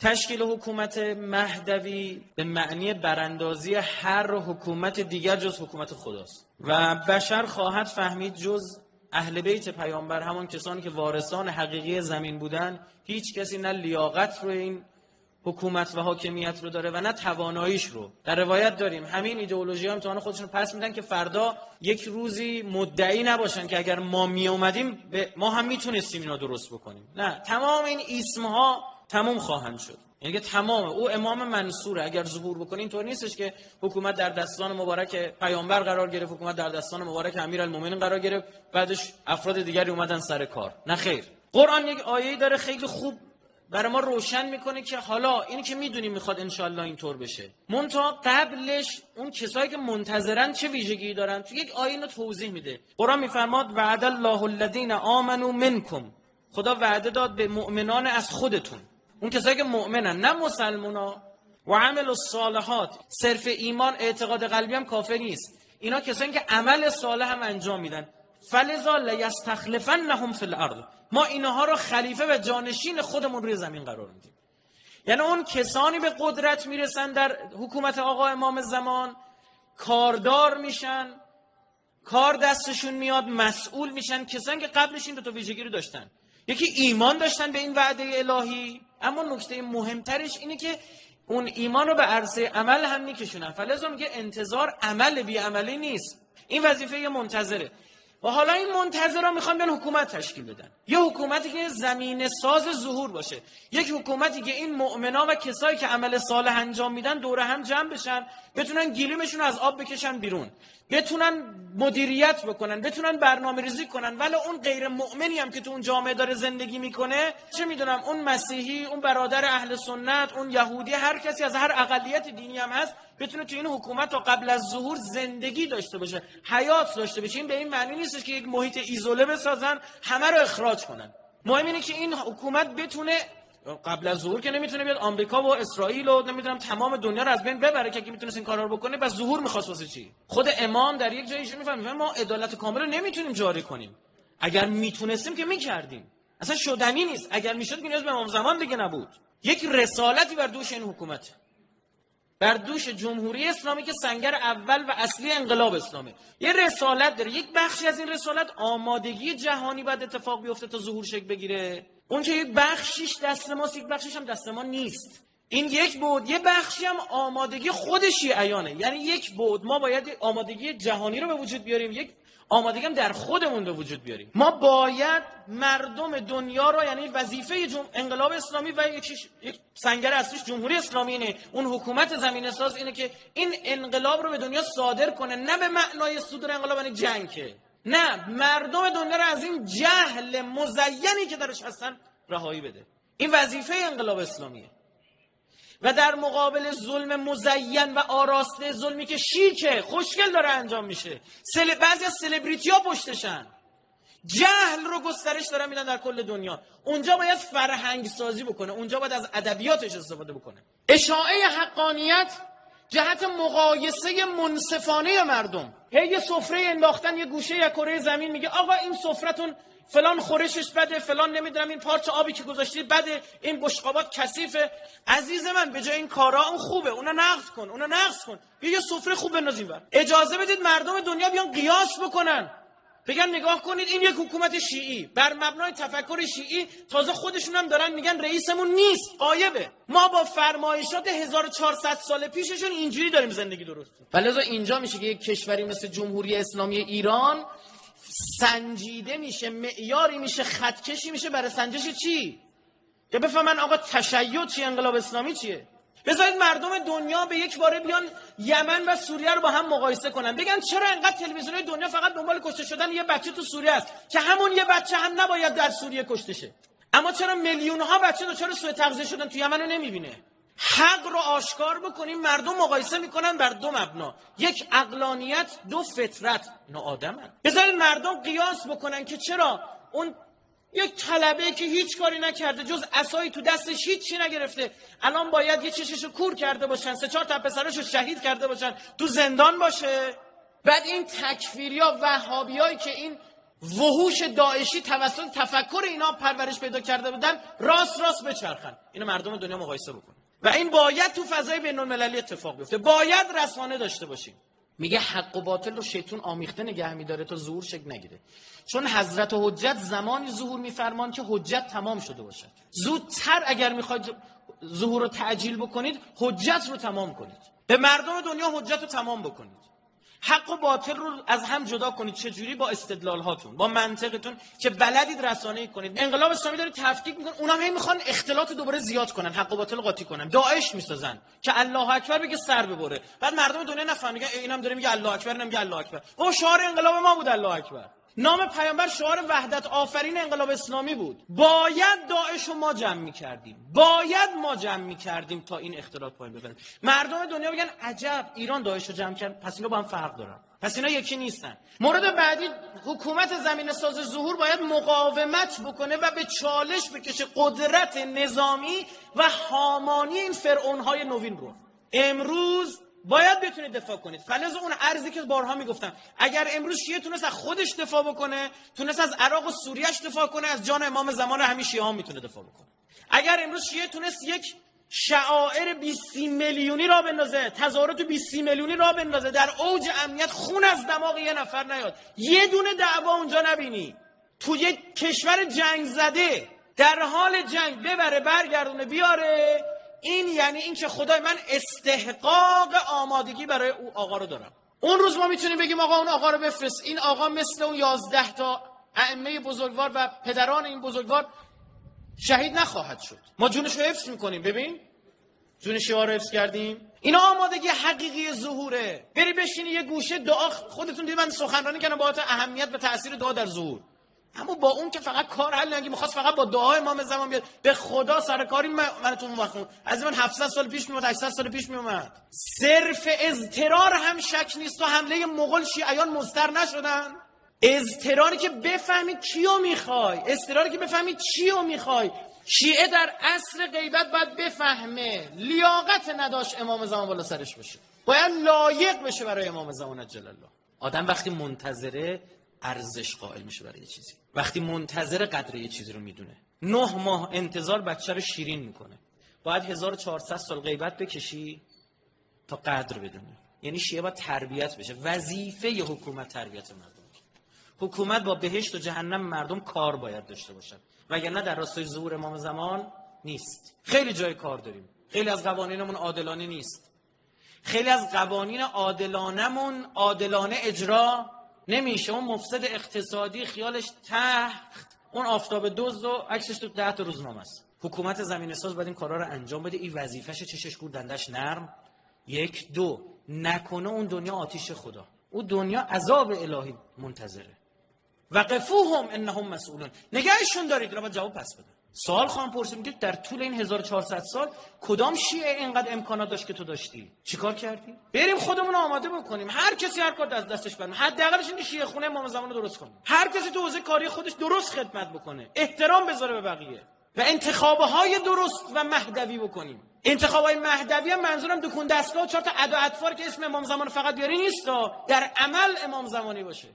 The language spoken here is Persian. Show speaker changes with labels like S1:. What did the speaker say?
S1: تشکیل حکومت مهدوی به معنی براندازی هر حکومت دیگر جز حکومت خداست و بشر خواهد فهمید جز اهل بیت پیامبر، همون کسانی که وارثان حقیقی زمین بودن، هیچ کسی نه لیاقت رو این حکومت و حاکمیت رو داره و نه تواناییش رو. در روایت داریم همین ایدئولوژی ها امتحان خودشون رو پس میدن که فردا یک روزی مدعی نباشن که اگر ما می اومدیم ما هم میتونستیم اینا درست بکنیم. نه، تمام این اسمها تمام خواهند شد. یعنی که تمام او امام منصوره اگر ظهور بکنه. اینطور نیستش که حکومت در دستان مبارک پیامبر قرار گرفت، حکومت در دستان مبارک امیرالمومنین قرار گرفت، بعدش افراد دیگری اومدن سر کار. نه خیر. قرآن یک آیه‌ای داره خیلی خوب برای ما روشن میکنه که حالا اینی که میدونیم میخواد انشالله اینطور بشه، منتها قبلش اون کسایی که منتظرن چه ویژگی دارن تو یک آیه اینو توضیح میده. قرآن میفرماد وعد الله الذین آمنوا منکم، خدا وعده داد به مؤمنان از خودتون، اون کسایی که مؤمنن نه مسلمونا، و عملوا الصالحات، صرف ایمان اعتقاد قلبی هم کافی نیست، اینا کسایی که عمل صالح هم انجام میدن، فلذا لیستخلفنهم فی الارض، ما اینها رو خلیفه و جانشین خودمون روی زمین قرار میدیم. یعنی اون کسانی به قدرت میرسن در حکومت آقا امام زمان، کاردار میشن، کار دستشون میاد، مسئول میشن، کسانی که قبلش این دو تا ویژگی رو داشتن. یکی ایمان داشتن به این وعده الهی، اما نکته مهمترش اینه که اون ایمان رو به عرصه عمل هم میکشونن. فلذا میگه انتظار عمل بی عملی نیست، این وظیفه یه منتظره. و حالا این منتظرها میخوان بیان حکومت تشکیل بدن، یه حکومتی که زمینه ساز ظهور باشه، یک حکومتی که این مؤمنا و کسایی که عمل صالح انجام میدن دور هم جمع بشن، بتونن گلیمشون از آب بکشن بیرون، بتونن مدیریت بکنن، بتونن برنامه‌ریزی کنن. ولی اون غیر مؤمنی هم که تو اون جامعه داره زندگی میکنه، چه میدونم اون مسیحی، اون برادر اهل سنت، اون یهودی، هر کسی از هر اقلیت دینی هم هست، بتونه تو این حکومت تا قبل از ظهور زندگی داشته باشه، حیات داشته باشه. این به این معنی نیستش که یک محیط ایزوله بسازن همه رو اخراج کنن. مهم اینه که این حکومت بتونه قبل از ظهور که نمیتونه بیاد آمریکا و اسرائیل و نمیدونم تمام دنیا رو از بین ببره، که اگه میتونه این کارا رو بکنه بس ظهور میخواست واسه چی؟ خود امام در یک جایی میفهمه ما عدالت کامل رو نمیتونیم جاری کنیم، اگر میتونستیم که میکردیم، اصلا شدنی نیست. اگر میشد که نیاز به امام زمان دیگه نبود. یک رسالتی بر دوش این حکومت، بر دوش جمهوری اسلامی که سنگر اول و اصلی انقلاب اسلامی، یه رسالت داره. یک بخشی از این رسالت آمادگی جهانی باید اتفاق بیفته تا ظهور شکل بگیره. اون که یک بخشیش دست ماست، یک بخشیش هم دست ما نیست. این یک بود. یه بخشی هم آمادگی خود شیعیانه. یعنی یک بود ما باید آمادگی جهانی رو به وجود بیاریم، یک آمادگی هم در خودمون به وجود بیاریم. ما باید مردم دنیا رو، یعنی وظیفه انقلاب اسلامی و یک سنگر اصلیش جمهوری اسلامی اینه، اون حکومت زمینه ساز اینه که این انقلاب رو به دنیا صادر کنه، نه به معنای صدور انقلاب یعنی جنگ، که نه، مردم دنیا رو از این جهل مزینی که درش هستن رهایی بده. این وظیفه انقلاب اسلامیه. و در مقابل ظلم مزین و آراسته، ظلمی که شیکه خوشگل داره انجام میشه، بعضی از سلبریتی ها پشتشن، جهل رو گسترش دارن میدن در کل دنیا، اونجا باید فرهنگ سازی بکنه، اونجا باید از ادبیاتش استفاده بکنه. اشاعه حقانیت جهت مقایسه منصفانه مردم. یه سفره انداختن یه گوشه یا کره زمین، میگه آقا این سفرتون فلان خورشش بده، فلان نمیدونم این پارچه آبی که گذاشتی بده، این بشقابات کثیفه. عزیز من به جای این کارا اون خوبه، اونو نقض کن، اونو نقض کن، یه سفره خوب بندازیم بر. اجازه بدید مردم دنیا بیان قیاس بکنن، بگن نگاه کنید این یک حکومت شیعی بر مبنای تفکر شیعی، تازه خودشون هم دارن میگن رئیسمون نیست، غایبه. ما با فرمایشات 1400 سال پیششون اینجوری داریم زندگی درست. ولذا اینجا میشه که یک کشوری مثل جمهوری اسلامی ایران سنجیده میشه، معیاری میشه، خطکشی میشه برای سنجش چی؟ که بفهمن آقا تشیع چیه، انقلاب اسلامی چیه. بذارید مردم دنیا به یک باره بیان یمن و سوریه رو با هم مقایسه کنن، بگن چرا انقدر تلویزیون‌های دنیا فقط دنبال کشته شدن یه بچه تو سوریه است که همون یه بچه هم نباید در سوریه کشته شه، اما چرا میلیون‌ها بچه دچار سوء تغذیه شدن تو یمن رو نمیبینه؟ حق رو آشکار بکنیم. مردم مقایسه میکنن بر دو مبنا، یک عقلانیت، دو فطرت، اینا آدمن. بذارید مردم قیاس بکنن که چرا اون یک طلبه که هیچ کاری نکرده جز عصایی تو دستش هیچی نگرفته الان باید یه چششو کور کرده باشن، 3-4 تا پسرشو شهید کرده باشن، تو زندان باشه. بعد این تکفیریا وهابیایی که این وحوش داعشی توسط تفکر اینا پرورش پیدا کرده بودن راست بچرخن. اینو مردم دنیا مقایسه بکنن و این باید تو فضای بین‌المللی اتفاق بیفته. باید رسانه داشته باشیم. میگه حق و باطل رو شیطان آمیخته نگه میداره تا ظهور شکل نگیره. چون حضرت حجت زمانی ظهور میفرمان که حجت تمام شده باشد. زودتر اگر میخواید ظهور رو تعجیل بکنید، حجت رو تمام کنید. به مردم دنیا حجت رو تمام بکنید. حق و باطل رو از هم جدا کنید. چجوری؟ با استدلال هاتون، با منطقتون که بلدید رسانه‌ای کنید. انقلاب اسلامی داره تفکیک میکنه. اونا هم میخوان اختلاط دوباره زیاد کنن، حق و باطل رو قاطی کنن. داعش میسازن که الله اکبر بگه سر ببره. بعد مردم دنیا نفهمن، میگن اینم داره میگه الله اکبر، اینم میگه الله اکبر. او شعار انقلاب ما بود الله اکبر. نام پیامبر شعار وحدت آفرین انقلاب اسلامی بود. باید داعش رو ما جمع می‌کردیم. تا این اختلاط پایین ببره. مردم دنیا بگن عجب ایران داعش رو جمع کرد، پس اینا با هم فرق دارن، پس اینا یکی نیستن. مورد بعدی، حکومت زمینه ساز ظهور باید مقاومت بکنه و به چالش بکشه قدرت نظامی و حامانی این فرعون‌های نوین رو. امروز باید بتونید دفاع کنید. فلز اون ارزی که بارها میگفتم، اگر امروز شیعه تونست از خودش دفاع بکنه، تونست از عراق و سوریهش دفاع کنه، از جان امام زمان همین شیعه ها میتونه دفاع بکنه. اگر امروز شیعه تونست یک شعائر 20 میلیونی را بندازه، تظاهرات 20 میلیونی را بندازه، در اوج امنیت خون از دماغ یه نفر نیاد، یه دونه دعوا اونجا نبینی، تو یک کشور جنگ زده در حال جنگ ببره برگردونه بیاره، این یعنی این که خدای من استحقاق آمادگی برای او آقا رو دارم. اون روز ما میتونیم بگیم آقا اون آقا رو بفرست. این آقا مثل اون 11 تا ائمه بزرگوار و پدران این بزرگوار شهید نخواهد شد. ما جونش رو حفظ میکنیم. ببین جون شیعه رو حفظ کردیم. اینا آمادگی حقیقی ظهوره. بری بشینی یه گوشه دعا. خودتون دیدید من سخنرانی کردم با اهمیت و تاثیر دعا در ظهور. اما با اون که فقط کار حل نگی، می‌خواست فقط با دعای امام زمان بیاد. به خدا سرکاری من تو مخون از من 700 سال پیش میومد، 800 سال پیش میومد. صرف اضطرار هم شک نیست تو حمله مغول شیعیان مضطر نشدن. اضطراری که بفهمی کیو میخوای، اضطراری که بفهمی چیو میخوای. شیعه در عصر غیبت باید بفهمه لیاقت نداشت امام زمان بالا سرش بشه، باید لایق بشه برای امام زمان جل الله. آدم وقتی منتظره ارزش قائل میشه برای یه چیزی، وقتی منتظر قدر یه چیزی رو میدونه. 9 ماه انتظار بچه رو شیرین میکنه، باید 1400 سال غیبت بکشی تا قدر بدونی. یعنی شیعه باید تربیت بشه. وظیفه ی حکومت تربیت مردم. حکومت با بهشت و جهنم مردم کار باید داشته باشد، وگرنه در راستای ظهور امام زمان نیست. خیلی جای کار داریم. خیلی از قوانینمون عادلانه نیست. خیلی از قوانین عادلانه اجرا نمیشه. اون مفسد اقتصادی خیالش تخت، اون آفتاب دزد و عکسش تو 10 تا روزنامه است. حکومت زمینه ساز باید این کارا رو انجام بده. این وظیفه‌شه، چشش گور دندش نرم. 1 2 نکنه اون دنیا آتیش خدا، اون دنیا عذاب الهی منتظره. وقفوهم انهم مسئولون. نگهشون دارید، را باید جواب پس بده. سوال خواهم پرسید که در طول این 1400 سال کدام شیعه اینقدر امکانات داشت که تو داشتی؟ چیکار کردی؟ بریم خودمون آماده بکنیم. هر کسی هر کار از دستش برمیاد. حداقلش این شیعه خونه امام زمان رو درست کنه. هر کسی تو حوزه کاری خودش درست خدمت بکنه، احترام بذاره به بقیه و انتخاب‌های درست و مهدوی بکنیم. انتخاب‌های مهدوی هم منظورم دکون دستگاه و 4 تا ادا اطفال که اسم امام زمان فقط بیاری نیست، در عمل امام زمانی باشه.